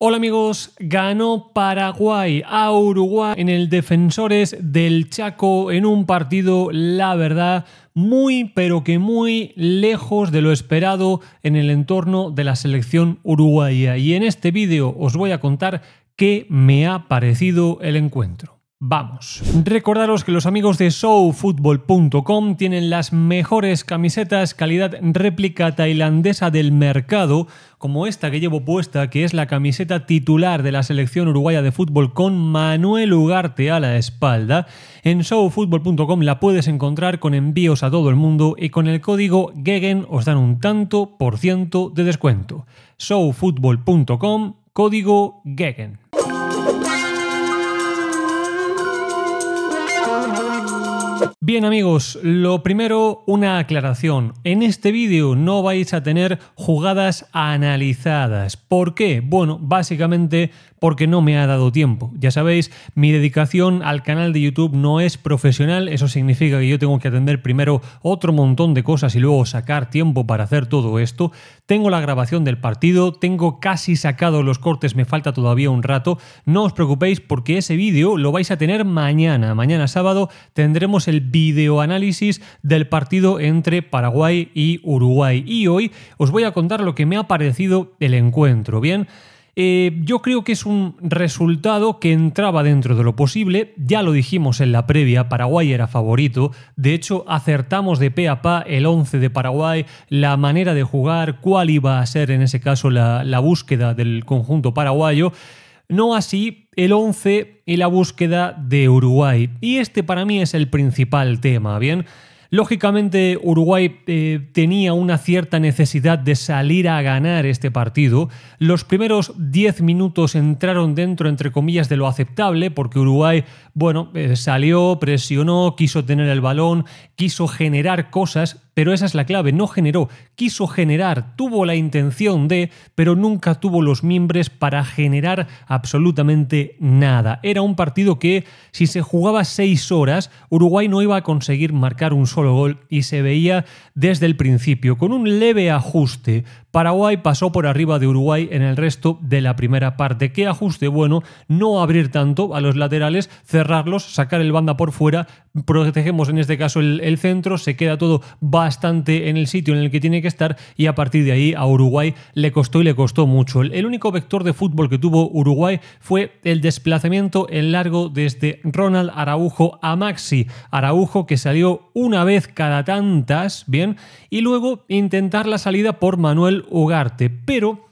Hola amigos, ganó Paraguay a Uruguay en el Defensores del Chaco en un partido, la verdad, muy pero que muy lejos de lo esperado en el entorno de la selección uruguaya. Y en este vídeo os voy a contar qué me ha parecido el encuentro. Vamos. Recordaros que los amigos de ShowFootball.com tienen las mejores camisetas calidad réplica tailandesa del mercado, como esta que llevo puesta, que es la camiseta titular de la selección uruguaya de fútbol con Manuel Ugarte a la espalda. En ShowFootball.com la puedes encontrar con envíos a todo el mundo y con el código GEGEN os dan un tanto por ciento de descuento. ShowFootball.com, código GEGEN. Bien amigos, lo primero, una aclaración. En este vídeo no vais a tener jugadas analizadas. ¿Por qué? Bueno, básicamente porque no me ha dado tiempo. Ya sabéis, mi dedicación al canal de YouTube no es profesional. Eso significa que yo tengo que atender primero otro montón de cosas y luego sacar tiempo para hacer todo esto. Tengo la grabación del partido, tengo casi sacado los cortes, me falta todavía un rato. No os preocupéis porque ese vídeo lo vais a tener mañana. Mañana sábado tendremos el videoanálisis del partido entre Paraguay y Uruguay. Y hoy os voy a contar lo que me ha parecido el encuentro. Bien, yo creo que es un resultado que entraba dentro de lo posible. Ya lo dijimos en la previa, Paraguay era favorito. De hecho, acertamos de pe a pa el 11 de Paraguay, la manera de jugar, cuál iba a ser en ese caso la búsqueda del conjunto paraguayo. No así el 11 y la búsqueda de Uruguay. Y este para mí es el principal tema, ¿bien? Lógicamente Uruguay tenía una cierta necesidad de salir a ganar este partido. Los primeros 10 minutos entraron dentro, entre comillas, de lo aceptable, porque Uruguay, bueno, salió, presionó, quiso tener el balón, quiso generar cosas, pero esa es la clave, no generó, quiso generar, tuvo la intención de, pero nunca tuvo los mimbres para generar absolutamente nada. Era un partido que, si se jugaba 6 horas, Uruguay no iba a conseguir marcar un solo gol y se veía desde el principio. Con un leve ajuste, Paraguay pasó por arriba de Uruguay en el resto de la primera parte. ¿Qué ajuste? Bueno, no abrir tanto a los laterales, cerrarlos, sacar el banda por fuera, protegemos en este caso el centro, se queda todo bastante en el sitio en el que tiene que estar y a partir de ahí a Uruguay le costó y le costó mucho. El único vector de fútbol que tuvo Uruguay fue el desplazamiento en largo desde Ronald Araujo a Maxi Araujo, que salió una vez cada tantas, bien, y luego intentar la salida por Manuel Ugarte, pero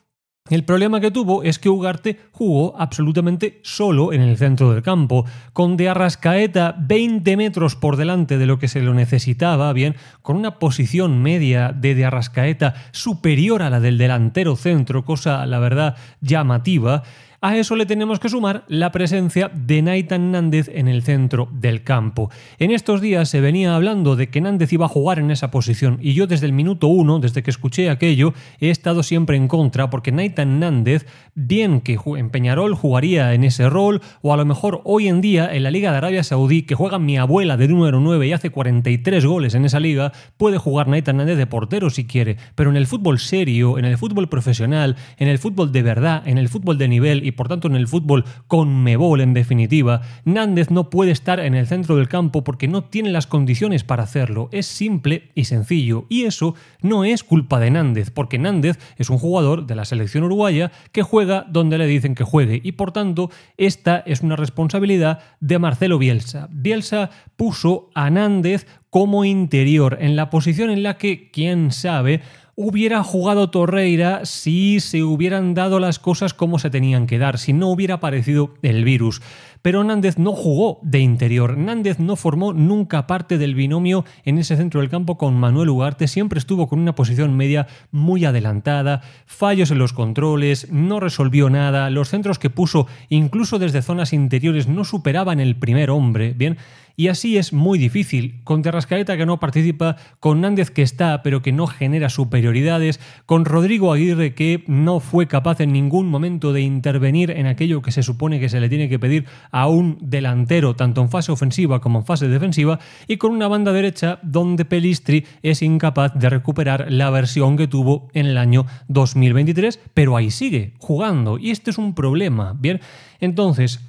el problema que tuvo es que Ugarte jugó absolutamente solo en el centro del campo, con De Arrascaeta 20 metros por delante de lo que se lo necesitaba, bien, con una posición media de Arrascaeta superior a la del delantero centro, cosa, la verdad, llamativa. A eso le tenemos que sumar la presencia de Nathan Nández en el centro del campo. En estos días se venía hablando de que Nández iba a jugar en esa posición y yo desde el minuto 1, desde que escuché aquello, he estado siempre en contra porque Nathan Nández, bien que en Peñarol jugaría en ese rol o a lo mejor hoy en día en la Liga de Arabia Saudí, que juega mi abuela de número 9 y hace 43 goles en esa liga, puede jugar Nathan Nández de portero si quiere, pero en el fútbol serio, en el fútbol profesional, en el fútbol de verdad, en el fútbol de nivel y por tanto en el fútbol CONMEBOL en definitiva, Nández no puede estar en el centro del campo porque no tiene las condiciones para hacerlo. Es simple y sencillo y eso no es culpa de Nández porque Nández es un jugador de la selección uruguaya que juega donde le dicen que juegue y por tanto esta es una responsabilidad de Marcelo Bielsa. Bielsa puso a Nández como interior en la posición en la que, quién sabe, hubiera jugado Torreira si se hubieran dado las cosas como se tenían que dar, si no hubiera aparecido el virus. Pero Nández no jugó de interior, Nández no formó nunca parte del binomio en ese centro del campo con Manuel Ugarte, siempre estuvo con una posición media muy adelantada, fallos en los controles, no resolvió nada, los centros que puso incluso desde zonas interiores no superaban el primer hombre, bien, Y así es muy difícil, con De Arrascaeta que no participa, con Nández que está pero que no genera superioridades, con Rodrigo Aguirre que no fue capaz en ningún momento de intervenir en aquello que se supone que se le tiene que pedir a un delantero, tanto en fase ofensiva como en fase defensiva, y con una banda derecha donde Pellistri es incapaz de recuperar la versión que tuvo en el año 2023, pero ahí sigue jugando, y este es un problema, ¿bien? Entonces,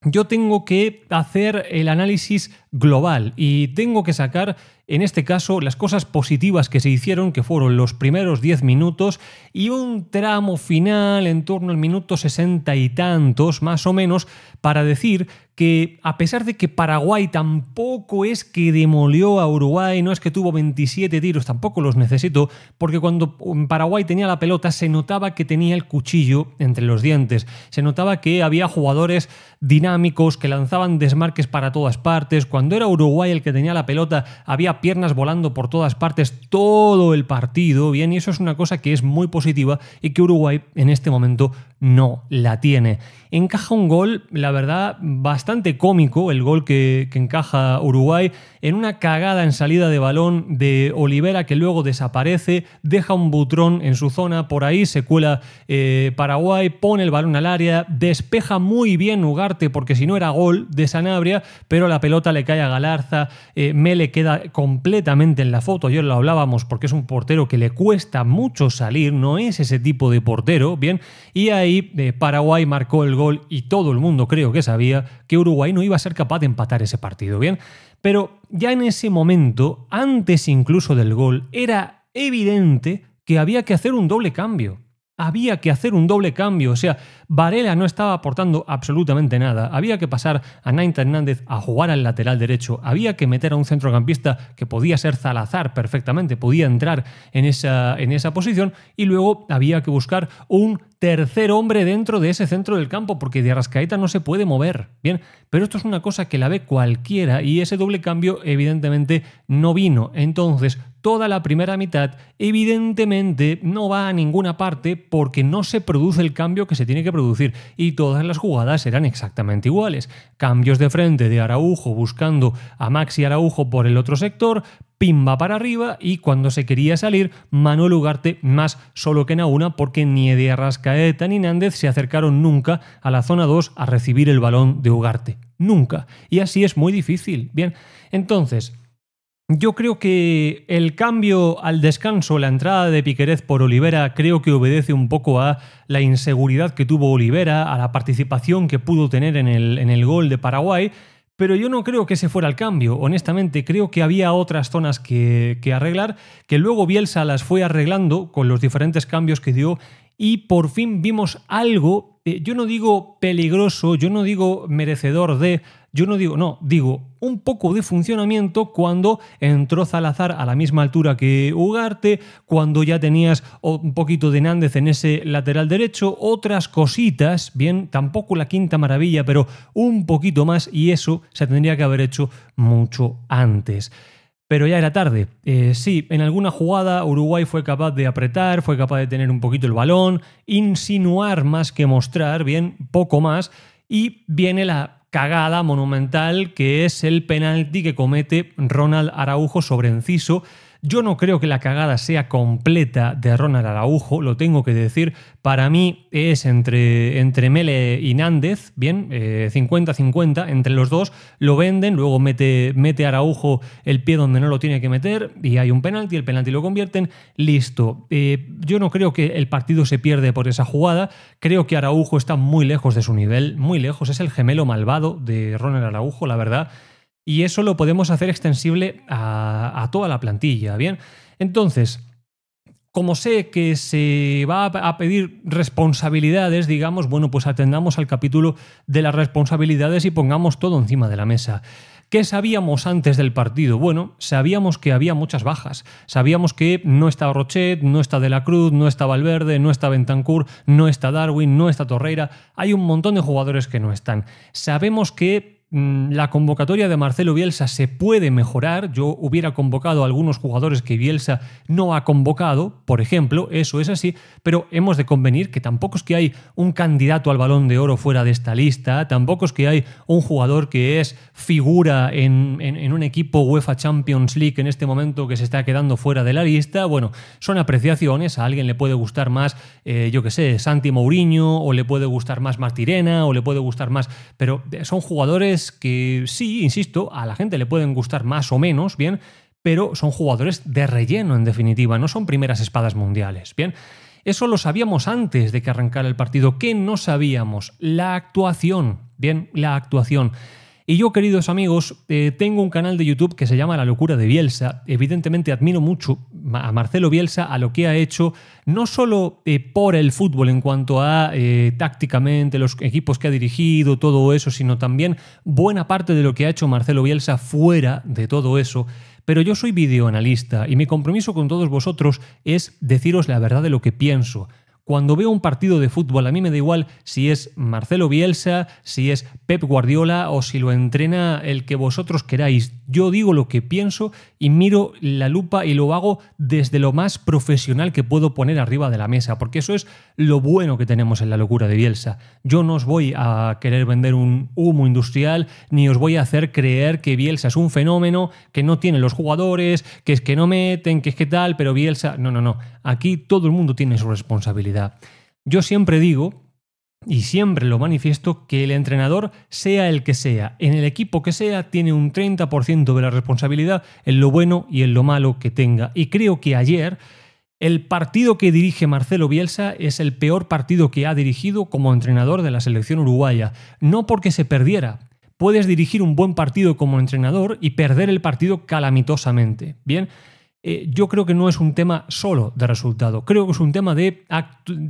yo tengo que hacer el análisis global y tengo que sacar, en este caso, las cosas positivas que se hicieron, que fueron los primeros 10 minutos y un tramo final en torno al minuto 60 y tantos, más o menos, para decir que a pesar de que Paraguay tampoco es que demolió a Uruguay, no es que tuvo 27 tiros, tampoco los necesito, porque cuando Paraguay tenía la pelota se notaba que tenía el cuchillo entre los dientes, se notaba que había jugadores dinámicos que lanzaban desmarques para todas partes. Cuando era Uruguay el que tenía la pelota había piernas volando por todas partes todo el partido, bien, y eso es una cosa que es muy positiva y que Uruguay en este momento no la tiene. Encaja un gol, la verdad, bastante cómico, el gol que encaja Uruguay, en una cagada en salida de balón de Olivera que luego desaparece, deja un butrón en su zona, por ahí se cuela Paraguay, pone el balón al área, despeja muy bien Ugarte porque si no era gol de Sanabria, pero la pelota le cae a Galarza, Mele queda completamente en la foto, ayer lo hablábamos porque es un portero que le cuesta mucho salir, no es ese tipo de portero, bien, y ahí Paraguay marcó el gol y todo el mundo creo que sabía que Uruguay no iba a ser capaz de empatar ese partido, bien, pero ya en ese momento, antes incluso del gol, era evidente que había que hacer un doble cambio. Había que hacer un doble cambio, o sea, Varela no estaba aportando absolutamente nada. Había que pasar a Nainta Hernández a jugar al lateral derecho. Había que meter a un centrocampista que podía ser Salazar perfectamente, podía entrar en esa posición y luego había que buscar un tercer hombre dentro de ese centro del campo porque De Arrascaeta no se puede mover. Bien, pero esto es una cosa que la ve cualquiera y ese doble cambio evidentemente no vino. Entonces, toda la primera mitad evidentemente no va a ninguna parte porque no se produce el cambio que se tiene que producir y todas las jugadas eran exactamente iguales. Cambios de frente de Araujo buscando a Maxi Araujo por el otro sector, pimba para arriba y cuando se quería salir, Manuel Ugarte más solo que en una porque ni De Arrascaeta ni Nández se acercaron nunca a la zona 2 a recibir el balón de Ugarte. Nunca. Y así es muy difícil. Bien, entonces, yo creo que el cambio al descanso, la entrada de Piquerez por Olivera, creo que obedece un poco a la inseguridad que tuvo Olivera, a la participación que pudo tener en el gol de Paraguay, pero yo no creo que ese fuera el cambio. Honestamente, creo que había otras zonas que arreglar, que luego Bielsa las fue arreglando con los diferentes cambios que dio y por fin vimos algo, yo no digo peligroso, yo no digo merecedor de... Yo no digo, no, digo un poco de funcionamiento cuando entró Salazar a la misma altura que Ugarte, cuando ya tenías un poquito de Nández en ese lateral derecho, otras cositas, bien, tampoco la quinta maravilla, pero un poquito más y eso se tendría que haber hecho mucho antes. Pero ya era tarde. Sí, en alguna jugada Uruguay fue capaz de apretar, fue capaz de tener un poquito el balón, insinuar más que mostrar, bien, poco más, y viene la cagada monumental que es el penalti que comete Ronald Araujo sobre Enciso. Yo no creo que la cagada sea completa de Ronald Araujo, lo tengo que decir. Para mí es entre Mele y Nández, bien, 50-50, entre los dos lo venden, luego mete Araujo el pie donde no lo tiene que meter y hay un penalti, el penalti lo convierten, listo. Yo no creo que el partido se pierde por esa jugada, creo que Araujo está muy lejos de su nivel, muy lejos, es el gemelo malvado de Ronald Araujo, la verdad. Y eso lo podemos hacer extensible a toda la plantilla, ¿bien? Entonces, como sé que se va a pedir responsabilidades, digamos, bueno, pues atendamos al capítulo de las responsabilidades y pongamos todo encima de la mesa. ¿Qué sabíamos antes del partido? Bueno, sabíamos que había muchas bajas. Sabíamos que no está Rochet, no está De la Cruz, no está Valverde, no está Bentancur, no está Darwin, no está Torreira. Hay un montón de jugadores que no están. Sabemos que la convocatoria de Marcelo Bielsa se puede mejorar. Yo hubiera convocado a algunos jugadores que Bielsa no ha convocado, por ejemplo, eso es así, pero hemos de convenir que tampoco es que hay un candidato al Balón de Oro fuera de esta lista, tampoco es que hay un jugador que es figura en un equipo UEFA Champions League en este momento que se está quedando fuera de la lista. Bueno, son apreciaciones, a alguien le puede gustar más, yo qué sé, Santi Mourinho, o le puede gustar más Martirena, o le puede gustar más, pero son jugadores que sí, insisto, a la gente le pueden gustar más o menos, bien, pero son jugadores de relleno en definitiva, no son primeras espadas mundiales, bien. Eso lo sabíamos antes de que arrancara el partido. ¿Qué no sabíamos? La actuación, bien, la actuación. Y yo, queridos amigos, tengo un canal de YouTube que se llama La Locura de Bielsa. Evidentemente admiro mucho a Marcelo Bielsa, a lo que ha hecho, no solo por el fútbol en cuanto a tácticamente los equipos que ha dirigido, todo eso, sino también buena parte de lo que ha hecho Marcelo Bielsa fuera de todo eso. Pero yo soy videoanalista y mi compromiso con todos vosotros es deciros la verdad de lo que pienso. Cuando veo un partido de fútbol, a mí me da igual si es Marcelo Bielsa, si es Pep Guardiola o si lo entrena el que vosotros queráis. Yo digo lo que pienso y miro la lupa y lo hago desde lo más profesional que puedo poner arriba de la mesa, porque eso es lo bueno que tenemos en La Locura de Bielsa. Yo no os voy a querer vender un humo industrial, ni os voy a hacer creer que Bielsa es un fenómeno, que no tiene los jugadores, que es que no meten, que es que tal, pero Bielsa... No. Aquí todo el mundo tiene su responsabilidad. Yo siempre digo, y siempre lo manifiesto, que el entrenador, sea el que sea, en el equipo que sea, tiene un 30% de la responsabilidad en lo bueno y en lo malo que tenga. Y creo que ayer el partido que dirige Marcelo Bielsa es el peor partido que ha dirigido como entrenador de la selección uruguaya. No porque se perdiera. Puedes dirigir un buen partido como entrenador y perder el partido calamitosamente. Bien. Yo creo que no es un tema solo de resultado, creo que es un tema de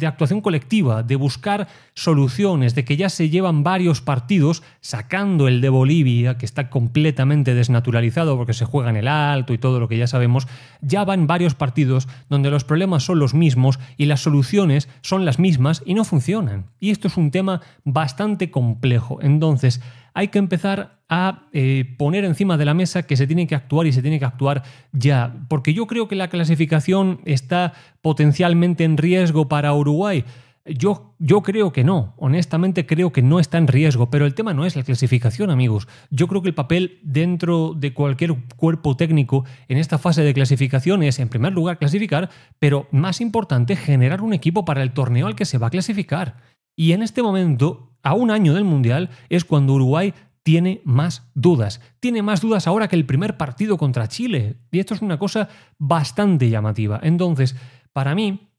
actuación colectiva, de buscar soluciones, de que ya se llevan varios partidos, sacando el de Bolivia, que está completamente desnaturalizado porque se juega en el alto y todo lo que ya sabemos, ya van varios partidos donde los problemas son los mismos y las soluciones son las mismas y no funcionan. Y esto es un tema bastante complejo. Entonces, hay que empezar a poner encima de la mesa que se tiene que actuar y se tiene que actuar ya. Porque yo creo que la clasificación está potencialmente en riesgo para Uruguay. Yo creo que no, honestamente creo que no está en riesgo, pero el tema no es la clasificación, amigos. Yo creo que el papel dentro de cualquier cuerpo técnico en esta fase de clasificación es, en primer lugar, clasificar, pero más importante, generar un equipo para el torneo al que se va a clasificar. Y en este momento, a un año del Mundial, es cuando Uruguay tiene más dudas. Tiene más dudas ahora que el primer partido contra Chile. Y esto es una cosa bastante llamativa. Entonces, para mí,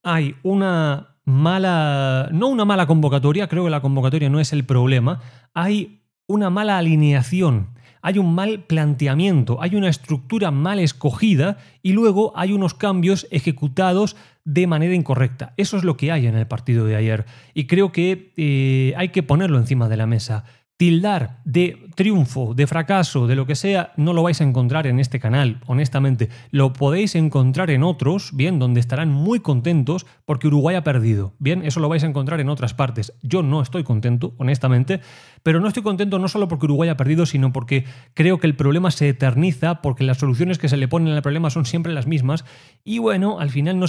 hay una mala... No una mala convocatoria, creo que la convocatoria no es el problema. Hay una mala alineación. Hay un mal planteamiento, hay una estructura mal escogida y luego hay unos cambios ejecutados de manera incorrecta. Eso es lo que hay en el partido de ayer y creo que hay que ponerlo encima de la mesa. Tildar de triunfo, de fracaso, de lo que sea, no lo vais a encontrar en este canal, honestamente. Lo podéis encontrar en otros, bien, donde estarán muy contentos porque Uruguay ha perdido. Bien, eso lo vais a encontrar en otras partes. Yo no estoy contento, honestamente, pero no estoy contento no solo porque Uruguay ha perdido, sino porque creo que el problema se eterniza, porque las soluciones que se le ponen al problema son siempre las mismas y bueno, al final no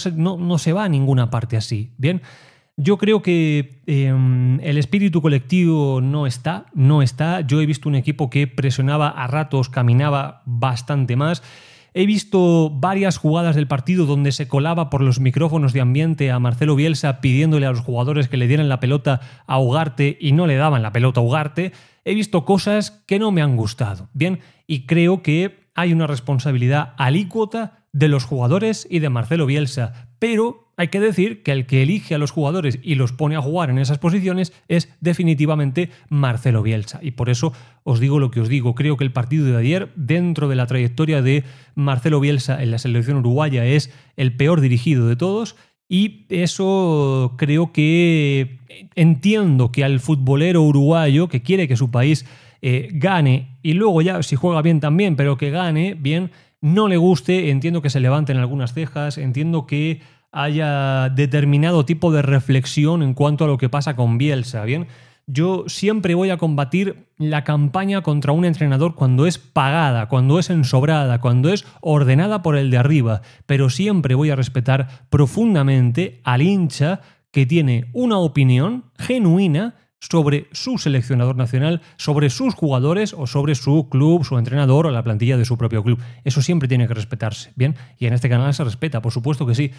se va a ninguna parte así. Bien. Yo creo que el espíritu colectivo no está. Yo he visto un equipo que presionaba a ratos, caminaba bastante más. He visto varias jugadas del partido donde se colaba por los micrófonos de ambiente a Marcelo Bielsa pidiéndole a los jugadores que le dieran la pelota a Ugarte y no le daban la pelota a Ugarte. He visto cosas que no me han gustado. Bien, y creo que hay una responsabilidad alícuota de los jugadores y de Marcelo Bielsa, pero hay que decir que el que elige a los jugadores y los pone a jugar en esas posiciones es definitivamente Marcelo Bielsa. Y por eso os digo lo que os digo. Creo que el partido de ayer, dentro de la trayectoria de Marcelo Bielsa en la selección uruguaya, es el peor dirigido de todos. Y eso creo que entiendo que al futbolero uruguayo que quiere que su país gane y luego ya si juega bien también, pero que gane bien, no le guste, entiendo que se levanten algunas cejas, entiendo que haya determinado tipo de reflexión en cuanto a lo que pasa con Bielsa, ¿bien? Yo siempre voy a combatir la campaña contra un entrenador cuando es pagada, cuando es ensobrada, cuando es ordenada por el de arriba, pero siempre voy a respetar profundamente al hincha que tiene una opinión genuina sobre su seleccionador nacional, sobre sus jugadores o sobre su club, su entrenador o la plantilla de su propio club. Eso siempre tiene que respetarse, ¿bien? Y en este canal se respeta, por supuesto que sí.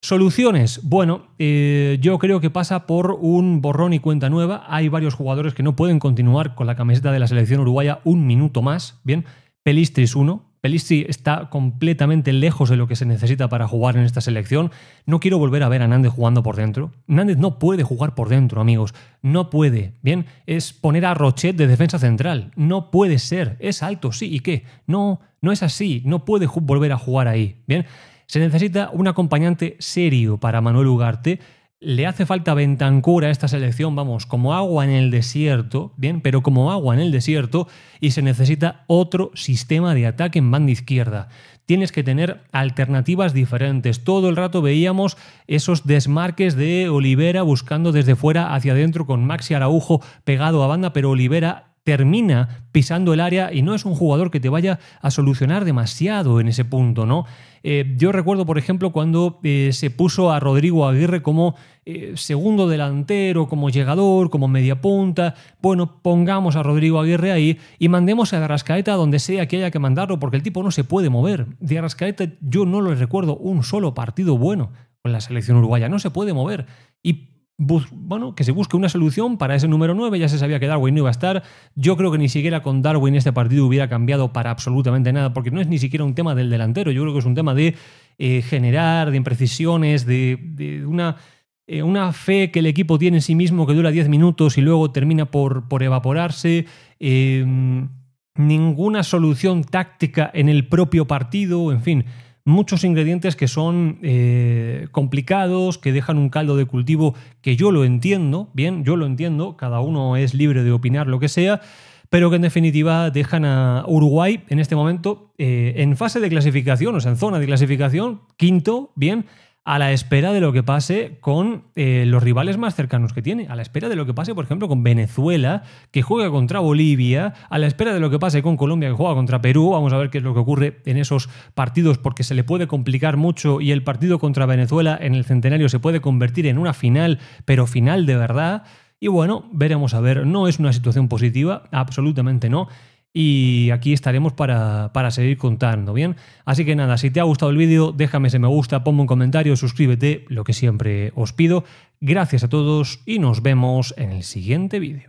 Soluciones. Bueno, yo creo que pasa por un borrón y cuenta nueva. Hay varios jugadores que no pueden continuar con la camiseta de la selección uruguaya un minuto más, ¿bien? Pelistri es uno. Pelistri está completamente lejos de lo que se necesita para jugar en esta selección. No quiero volver a ver a Nández jugando por dentro. Nández no puede jugar por dentro, amigos. No puede. Bien, es poner a Rochet de defensa central. No puede ser. Es alto, sí. ¿Y qué? No, no es así. No puede volver a jugar ahí. Bien, se necesita un acompañante serio para Manuel Ugarte. Le hace falta Bentancur a esta selección, vamos, como agua en el desierto, bien, pero como agua en el desierto, y se necesita otro sistema de ataque en banda izquierda. Tienes que tener alternativas diferentes. Todo el rato veíamos esos desmarques de Olivera buscando desde fuera hacia adentro con Maxi Araujo pegado a banda, pero Olivera termina pisando el área y no es un jugador que te vaya a solucionar demasiado en ese punto, ¿no? Yo recuerdo, por ejemplo, cuando se puso a Rodrigo Aguirre como segundo delantero, como llegador, como media punta. Bueno, pongamos a Rodrigo Aguirre ahí y mandemos a Arrascaeta donde sea que haya que mandarlo, porque el tipo no se puede mover. De Arrascaeta yo no le recuerdo un solo partido bueno con la selección uruguaya, no se puede mover. Y bueno, que se busque una solución para ese número 9. Ya se sabía que Darwin no iba a estar. Yo creo que ni siquiera con Darwin este partido hubiera cambiado para absolutamente nada, porque no es ni siquiera un tema del delantero. Yo creo que es un tema de generar, de imprecisiones, de una fe que el equipo tiene en sí mismo que dura 10 minutos y luego termina por evaporarse. Ninguna solución táctica en el propio partido, en fin. Muchos ingredientes que son complicados, que dejan un caldo de cultivo que yo lo entiendo, bien, yo lo entiendo, cada uno es libre de opinar lo que sea, pero que en definitiva dejan a Uruguay en este momento en fase de clasificación, o sea, en zona de clasificación, quinto, bien, a la espera de lo que pase con los rivales más cercanos que tiene, a la espera de lo que pase, por ejemplo, con Venezuela, que juega contra Bolivia, a la espera de lo que pase con Colombia, que juega contra Perú. Vamos a ver qué es lo que ocurre en esos partidos, porque se le puede complicar mucho y el partido contra Venezuela en el Centenario se puede convertir en una final, pero final de verdad. Y bueno, veremos a ver. No es una situación positiva, absolutamente no. Y aquí estaremos para seguir contando, ¿bien? Así que nada, si te ha gustado el vídeo, déjame ese me gusta, ponme un comentario, suscríbete, lo que siempre os pido. Gracias a todos y nos vemos en el siguiente vídeo.